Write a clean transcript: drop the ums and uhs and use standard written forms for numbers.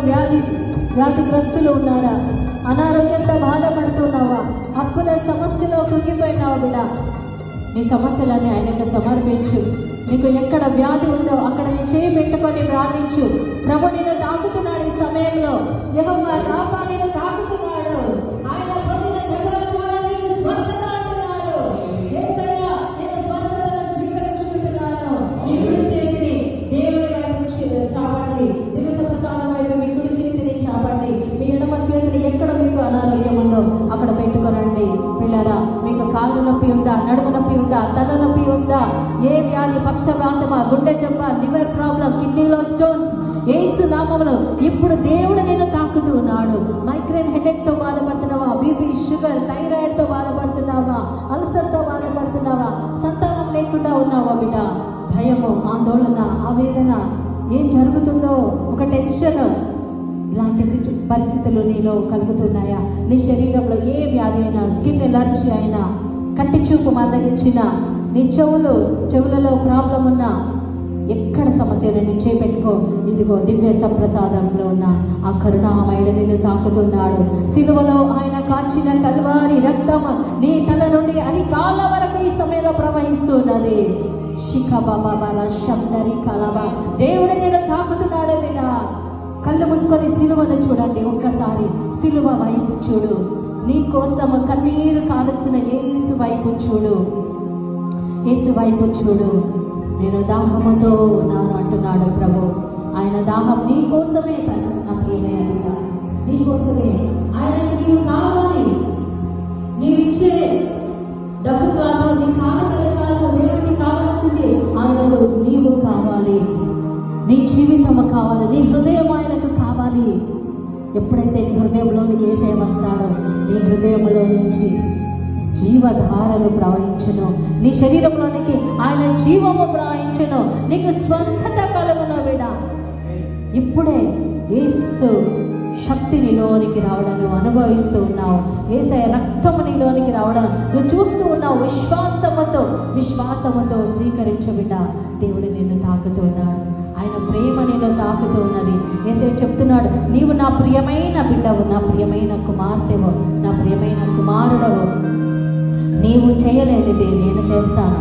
వ్యాధిగ్రస్తులు ఉన్నారా? అనారోగ్యంతో బాధపడుతున్నావా? అప్పుల సమస్యలో కృంగిపోయినావా బిడ్డ? నీ సమస్యలన్నీ ఆయనకు సమర్పించు. నీకు ఎక్కడ వ్యాధి ఉందో అక్కడ నీ చేయి పెట్టుకొని ప్రార్థించు. ప్రభు నిన్ను తాకుతున్నాడు. ఈ సమయంలో యెహోవా రాఫా నిన్ను తాకుతున్నాడు. ఆయన పొందిన దెబ్బల ద్వారా నీకు స్వస్థత అంటున్నాడు. యేసయ్య నేను స్వస్థతను స్వీకరించుకుంటున్నాను. నీ కుడి చేతిని దేవుని వైపు చాపండి. దివస ప్రసాదం వైపు మీ కుడి చేతిని చాపండి. మీ ఎడమ చేతిని ఎక్కడ మీకు అనారోగ్యం ఉందో అక్కడ పెట్టుకోనండి. పిల్లరా, మీకు కాళ్ళు నొప్పి ఉందా? నడుము నొప్పి ఉందా? తల నొప్పి ఉందా? ఏ వ్యాధి, పక్షవాతమా, గుండె జబ్బ, లివర్ ప్రాబ్లం, కిడ్నీలో స్టోన్స్, యేసు నామములో ఇప్పుడు దేవుడు నిన్ను తాకుతూ ఉన్నాడు. మైగ్రేన్ హెడేక్ తో బాధపడుతున్నావా? బీపీ, షుగర్, థైరాయిడ్ తో బాధపడుతున్నావా? అల్సర్ తో బాధపడుతున్నావా? సంతానం లేకుండా ఉన్నావా బిడ్డ? భయము, ఆందోళన, ఆవేదన, ఏం జరుగుతుందో ఒక టెన్షన్, ఇలాంటి పరిస్థితులు నీలో కలుగుతున్నాయా? నీ శరీరంలో ఏ వ్యాధి అయినా, స్కిన్ ఎలర్జీ అయినా, కంటి చూపు మందగించిన, నీ చెవులలో ప్రాబ్లం ఉన్నా, ఎక్కడ సమస్యలను చేపెట్టుకో. ఇదిగో దివ్య సంప్రసాదంలో ఉన్న ఆ కరుణామయుడు నిన్ను తాకుతున్నాడు. సిలువలో ఆయన కాచిన కల్వారి రక్తం నీ తల నుండి అరికాళ్ళ వరకు ఈ సమయంలో ప్రవహిస్తున్నది. దేవుడు నిన్ను తాకుతున్నాడు బిడ్డ. కళ్ళు మూసుకొని సిలువను చూడండి. ఒక్కసారి సిలువ వైపు చూడు. నీ కోసం కన్నీరు కాలుస్తున్న యేసు వైపు చూడు. యేసు వైపు చూడు. నేను దాహముతో ఉన్నాను అంటున్నాడు ప్రభు. ఆయన దాహం నీ కోసమే కదా నా ప్రియమైన, నీ కోసమే. ఆయనకి నీవు కావాలి. నీవిచ్చే డబ్బు కాదు, నీ కానుకలు కాదు. దేవుడికి కావాల్సింది ఆయనకు నీవు కావాలి. నీ జీవితము కావాలి. నీ హృదయం ఆయనకు కావాలి. ఎప్పుడైతే నీ హృదయంలోనికి యేసయ్య వస్తాడో నీ హృదయంలో నుంచి జీవధారలు ప్రవహించును. నీ శరీరంలోనికి ఆయన జీవము ప్రవహించును. నీకు స్వస్థత కలుగును బిడ్డ. ఇప్పుడే యేసు శక్తి నీలోనికి రావడం నువ్వు అనుభవిస్తూ ఉన్నావు. యేసయ్య రక్తము నీలోనికి రావడం నువ్వు చూస్తూ ఉన్నావు. విశ్వాసముతో స్వీకరించు బిడ్డ. దేవుడు నిన్ను తాకుతూ ఉన్నాడు. ఆయన ప్రేమ నిన్ను తాకుతూ ఉన్నది. యేసయ్య చెప్తున్నాడు, నీవు నా ప్రియమైన బిడ్డవు, నా ప్రియమైన కుమార్తెవు, నా ప్రియమైన కుమారుడవు. నీవు చేయలేనిది నేను చేస్తాను.